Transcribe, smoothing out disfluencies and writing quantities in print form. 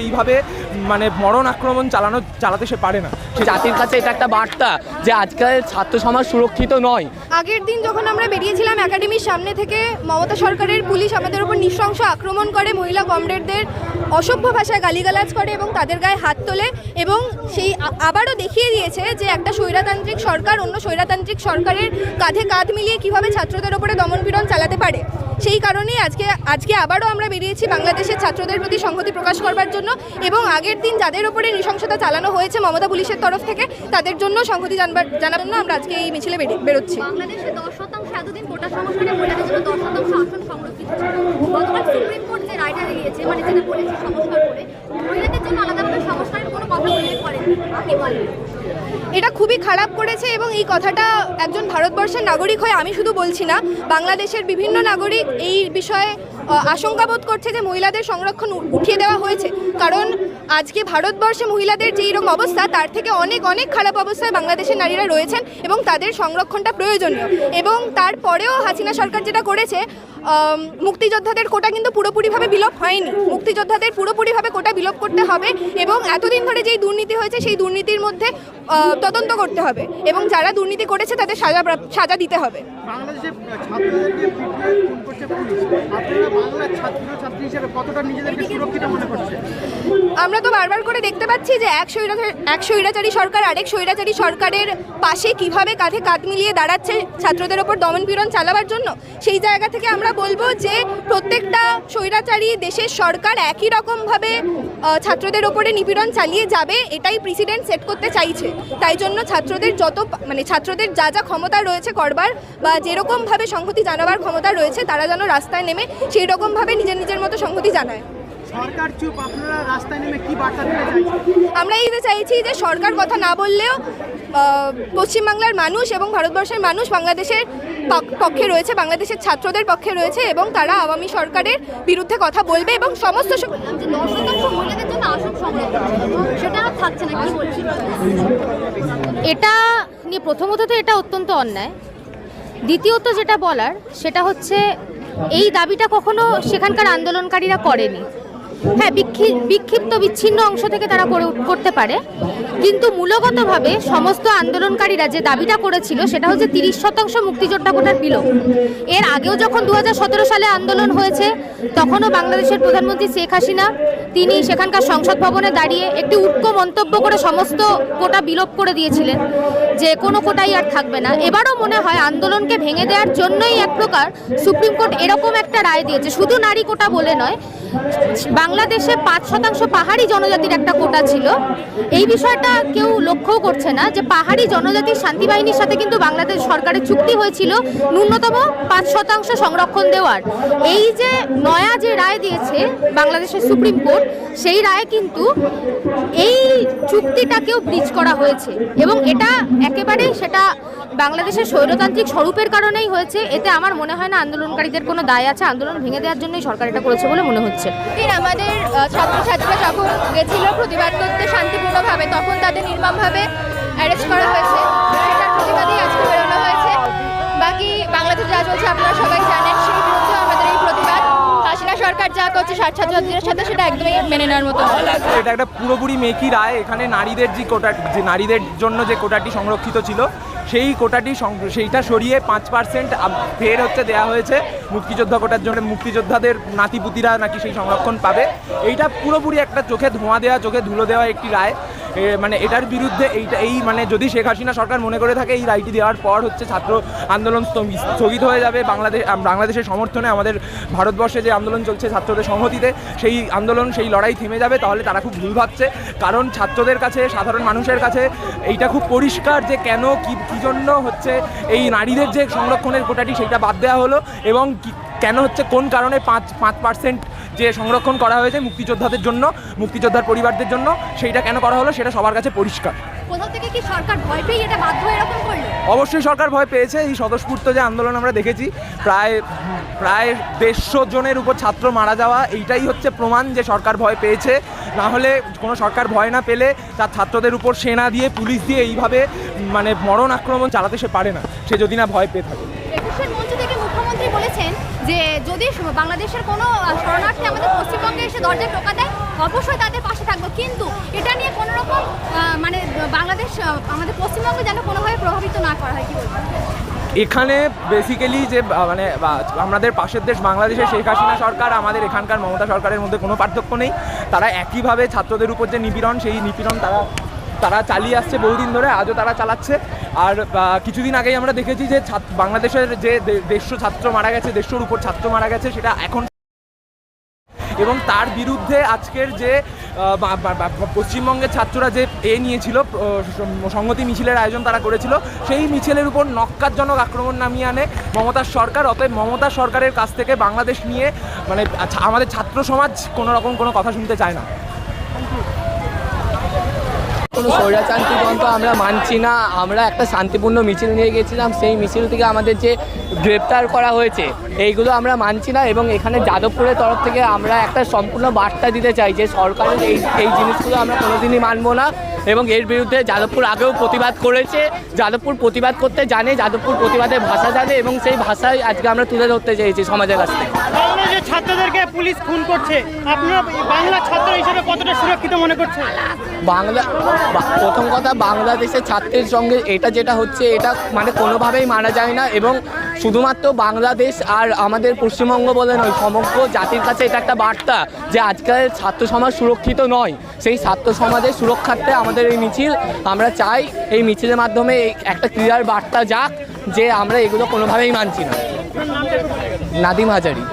এইভাবে মানে মরণ আক্রমণ চালাতে সে পারে না। জাতির কাছে এটা একটা বার্তা যে আজকাল ছাত্র সমাজ সুরক্ষিত নয়। আগের দিন যখন আমরা বেরিয়েছিলাম একাডেমির সামনে থেকে, মমতা সরকারের পুলিশ আমাদের উপর নৃশংস আক্রমণ করে, মহিলা কমরেডদের অসভ্য ভাষায় গালিগালাজ করে এবং তাদের গায়ে হাত তোলে এবং সেই আবারও দেখিয়ে দিয়েছে যে একটা স্বৈরতান্ত্রিক সরকার অন্য স্বৈরতান্ত্রিক সরকারের কাঁধে কাঁধ মিলিয়ে কিভাবে ছাত্রদের উপরে দমনপীড়ন চালাতে পারে। সেই কারণেই আজকে আবারও আমরা বেরিয়েছি বাংলাদেশের ছাত্রদের প্রতি সংহতি প্রকাশ করবার জন্য এবং আগের দিন যাদের উপরে নৃশংসতা চালানো হয়েছে মমতা পুলিশের তরফ থেকে তাদের জন্য সংহতি জানার জন্য আমরা আজকে এই মিছিলে বেরোচ্ছি। বাংলাদেশে 10% এতদিন কোটা সংস্কারে মহিলাদের জন্য 10% আসন সংরক্ষিত ছিল। গতকাল সুপ্রিম কোর্ট যে রায়টা দিয়েছে, মানে যেটা বলেছে সংস্কার করে মহিলাদের জন্য আলাদাভাবে সংস্কারের কোনো কথা উল্লেখ করেনি, কি বলেন? এটা খুবই খারাপ করেছে এবং এই কথাটা একজন ভারতবর্ষের নাগরিক হয়ে আমি শুধু বলছি না, বাংলাদেশের বিভিন্ন নাগরিক এই বিষয়ে আশঙ্কা বোধ করছে যে মহিলাদের সংরক্ষণ উঠিয়ে দেওয়া হয়েছে। কারণ আজকে ভারতবর্ষে মহিলাদের যেই রকম অবস্থা তার থেকে অনেক অনেক খারাপ অবস্থায় বাংলাদেশের নারীরা রয়েছেন এবং তাদের সংরক্ষণটা প্রয়োজনীয়। এবং তারপরেও হাসিনা সরকার যেটা করেছে, মুক্তিযোদ্ধাদের কোটা কিন্তু পুরোপুরিভাবে বিলোপ হয়নি। মুক্তিযোদ্ধাদের পুরোপুরিভাবে কোটা বিলোপ করতে হবে এবং এতদিন ধরে যেই দুর্নীতি হয়েছে সেই দুর্নীতির মধ্যে তদন্ত করতে হবে এবং যারা দুর্নীতি করেছে তাদের সাজা দিতে হবে। বাংলাদেশে ছাত্রদেরকে খুন করছে পুলিশ, আপনারা বাংলার ছাত্রছাত্রী হিসেবে কতটা নিজেদেরকে সুরক্ষিত মনে করছেন? আমরা তো বারবার করে দেখতে পাচ্ছি যে এক স্বৈরাচারী সরকার আরেক স্বৈরাচারী সরকারের পাশে কিভাবে কাঁধে কাঁধ মিলিয়ে দাঁড়াচ্ছে ছাত্রদের ওপর দমনপীড়ন চালাবার জন্য। সেই জায়গা থেকে আমরা বলবো যে প্রত্যেকটা স্বৈরাচারী দেশের সরকার একই রকমভাবে ছাত্রদের ওপরে নিপীড়ন চালিয়ে যাবে, এটাই প্রেসিডেন্ট সেট করতে চাইছে। তাই জন্য ছাত্রদের ছাত্রদের যা যা ক্ষমতা রয়েছে করবার বা যেরকমভাবে সংহতি জানাবার ক্ষমতা রয়েছে তারা যেন রাস্তায় নেমে সেই রকমভাবে নিজের মতো সংহতি জানায়। সরকার চুপ, আপনারা রাস্তায় নেমে কি বার্তা দিতে চাইছেন? আমরা এই চাইছি যে সরকার কথা না বললেও পশ্চিমবাংলার মানুষ এবং ভারতবর্ষের মানুষ বাংলাদেশের পক্ষে রয়েছে, বাংলাদেশের ছাত্রদের পক্ষে রয়েছে এবং তারা আওয়ামী সরকারের বিরুদ্ধে কথা বলবে এবং সমস্ত যে 10% মহিলাদের জন্য আসন সংরক্ষণ সেটা থাকছে না, কি বলছেন? এটা নিয়ে প্রথমত তো এটা অত্যন্ত অন্যায়। দ্বিতীয়ত যেটা বলার সেটা হচ্ছে এই দাবিটা কখনো সেখানকার আন্দোলনকারীরা করেনি। হ্যাঁ, বিক্ষিপ্ত বিচ্ছিন্ন অংশ থেকে তারা করতে পারে, কিন্তু মূলগতভাবে সমস্ত আন্দোলনকারীরা যে দাবিটা করেছিল সেটা হচ্ছে 30% মুক্তিযোদ্ধা কোটার বিলোপ। এর আগেও যখন 2017 সালে আন্দোলন হয়েছে তখনও বাংলাদেশের প্রধানমন্ত্রী শেখ হাসিনা তিনি সেখানকার সংসদ ভবনে দাঁড়িয়ে একটি উটকো মন্তব্য করে সমস্ত কোটা বিলোপ করে দিয়েছিলেন যে কোনো কোটাই আর থাকবে না। এবারও মনে হয় আন্দোলনকে ভেঙে দেওয়ার জন্যই এক প্রকার সুপ্রিম কোর্ট এরকম একটা রায় দিয়েছে। শুধু নারী কোটা বলে নয়, বাংলাদেশে 5% পাহাড়ি জনজাতির একটা কোটা ছিল। এই বিষয়টা কেউ লক্ষ্যও করছে না যে পাহাড়ি জনজাতির শান্তি বাহিনীর সাথে কিন্তু বাংলাদেশ সরকারের চুক্তি হয়েছিল ন্যূনতম 5% সংরক্ষণ দেওয়ার। এই যে নয়া যে রায় দিয়েছে বাংলাদেশের সুপ্রিম কোর্ট, সেই রায়ে কিন্তু এই চুক্তিটাকেও ব্রিচ করা হয়েছে এবং এটা একেবারেই সেটা বাংলাদেশের স্বৈরতান্ত্রিক স্বরূপের কারণেই হয়েছে। এতে আমার মনে হয় না আন্দোলনকারীদের কোনো দায় আছে। আন্দোলন ভেঙে দেওয়ার জন্যই সরকার এটা করেছে বলে মনে হচ্ছে। আমাদের ছাত্রছাত্রীরা যখন গেছিল প্রতিবাদ করতে শান্তিপূর্ণভাবে, তখন তাদের নির্মমভাবে অ্যারেস্ট করা হয়েছে। সেটার প্রতিবাদেই আজকে বেরোনো হয়েছে। বাকি বাংলাদেশ যা চলছে আপনারা সবাই জানেন, সেই বিরুদ্ধে আমাদের এই প্রতিবাদ। হাসিনা সরকার যা করছে ছাত্রছাত্রীদের সাথে সেটা একদমই মেনে নেওয়ার মতো। এটা একটা পুরোপুরি মেকি রায়। এখানে নারীদের যে নারীদের জন্য যে কোটাটি সংরক্ষিত ছিল সেই কোটাটি সেইটা সরিয়ে 5% ফের দেওয়া হয়েছে মুক্তিযোদ্ধা কোটার জন্য। মুক্তিযোদ্ধাদের নাতিপুতিরা নাকি সেই সংরক্ষণ পাবে। এইটা পুরোপুরি একটা চোখে ধোঁয়া দেওয়া, চোখে ধুলো দেওয়া একটি রায়। মানে এটার বিরুদ্ধে মানে যদি শেখ হাসিনা সরকার মনে করে থাকে এই রায়টি দেওয়ার পর ছাত্র আন্দোলন স্থগিত হয়ে যাবে, বাংলাদেশের সমর্থনে আমাদের ভারতবর্ষে যে আন্দোলন চলছে ছাত্রদের সংহতিতে, সেই আন্দোলন সেই লড়াই থেমে যাবে, তাহলে তারা খুব ভুল ভাবছে। কারণ ছাত্রদের কাছে, সাধারণ মানুষের কাছে এইটা খুব পরিষ্কার যে কেন কী জন্য এই নারীদের যে সংরক্ষণের কোটাটি সেইটা বাদ দেওয়া হলো এবং কেন কোন কারণে 5% যে সংরক্ষণ করা হয়েছে মুক্তিযোদ্ধাদের জন্য, মুক্তিযোদ্ধার পরিবারদের জন্য, সেইটা কেন করা হলো সেটা সবার কাছে পরিষ্কার। কোথা থেকে কি সরকার ভয় পেয়ে এটা বাধ্য এরকম করলো? অবশ্যই সরকার ভয় পেয়েছে। এই স্বতঃস্ফূর্ত যে আন্দোলন আমরা দেখেছি, প্রায় 150 জনের উপর ছাত্র মারা যাওয়া, এইটাই প্রমাণ যে সরকার ভয় পেয়েছে। না হলে কোনো সরকার ভয় না পেলে তার ছাত্রদের উপর সেনা দিয়ে, পুলিশ দিয়ে এইভাবে মানে মরণ আক্রমণ চালাতে সে পারে না, সে যদি না ভয় পেয়ে থাকে। মঞ্চ থেকে মুখ্যমন্ত্রী বলেছেন যে যদি বাংলাদেশের কোনো শরণার্থী আমাদের পশ্চিমবঙ্গে এসে দরজায় টোকা দেয় অবশ্যই তাদের পাশে থাকবো, কিন্তু এটা নিয়ে কোনো রকম মানে বাংলাদেশ আমাদের পশ্চিমবঙ্গে যেন কোনোভাবে প্রভাবিত না করা হয়, কি বলবো? এখানে বেসিক্যালি যে আমাদের পাশের দেশ বাংলাদেশের শেখ হাসিনা সরকার, আমাদের এখানকার মমতা সরকারের মধ্যে কোনো পার্থক্য নেই। তারা একইভাবে ছাত্রদের উপর যে নিপীড়ন, সেই নিপীড়ন তারা চালিয়ে আসছে বহুদিন ধরে, আজও তারা চালাচ্ছে। আর কিছুদিন আগেই আমরা দেখেছি যে বাংলাদেশের যে 150 ছাত্র মারা গেছে, 150-র উপর ছাত্র মারা গেছে, সেটা এখন, এবং তার বিরুদ্ধে আজকের যে পশ্চিমবঙ্গের ছাত্ররা যে নিয়েছিল, সংহতি মিছিলের আয়োজন তারা করেছিল, সেই মিছিলের উপর নক্কারজনক আক্রমণ নামিয়ে আনে মমতার সরকার। অতএব মমতার সরকারের কাছ থেকে বাংলাদেশ নিয়ে মানে আমাদের ছাত্র সমাজ কোনো রকম কোনো কথা শুনতে চায় না। কোনো স্বৈরতান্ত্রিক আমরা মানছি না। আমরা একটা শান্তিপূর্ণ মিছিল নিয়ে গেছিলাম, সেই মিছিল থেকে আমাদের যে গ্রেপ্তার করা হয়েছে এইগুলো আমরা মানছি না। এবং এখানে যাদবপুরের তরফ থেকে আমরা একটা সম্পূর্ণ বার্তা দিতে চাই যে সরকারের এই জিনিসগুলো আমরা কোনোদিনই মানবো না। এবং এর বিরুদ্ধে যাদবপুর আগেও প্রতিবাদ করেছে, যাদবপুর প্রতিবাদ করতে জানে, যাদবপুর প্রতিবাদের ভাষা জানে, এবং সেই ভাষায় আজকে আমরা তুলে ধরতে চেয়েছি সমাজের কাছ থেকে। যে ছাত্রদেরকে পুলিশ খুন করছে, আপনারা বাংলা ছাত্র হিসেবে কতটা সুরক্ষিত মনে করছেন? প্রথম কথা, বাংলাদেশের ছাত্রের সঙ্গে এটা যেটা হচ্ছে এটা মানে কোনোভাবেই মানা যায় না। এবং শুধুমাত্র বাংলাদেশ আর আমাদের পশ্চিমবঙ্গ বলে নয়, সমগ্র জাতির কাছে এটা একটা বার্তা যে আজকাল ছাত্র সমাজ সুরক্ষিত নয়। সেই ছাত্র সমাজের সুরক্ষার্থে আমাদের এই মিছিল, আমরা চাই এই মিছিলের মাধ্যমে একটা ক্লিয়ার বার্তা যাক যে আমরা এগুলো কোনোভাবেই মানছি না। নাদিম হাজারি।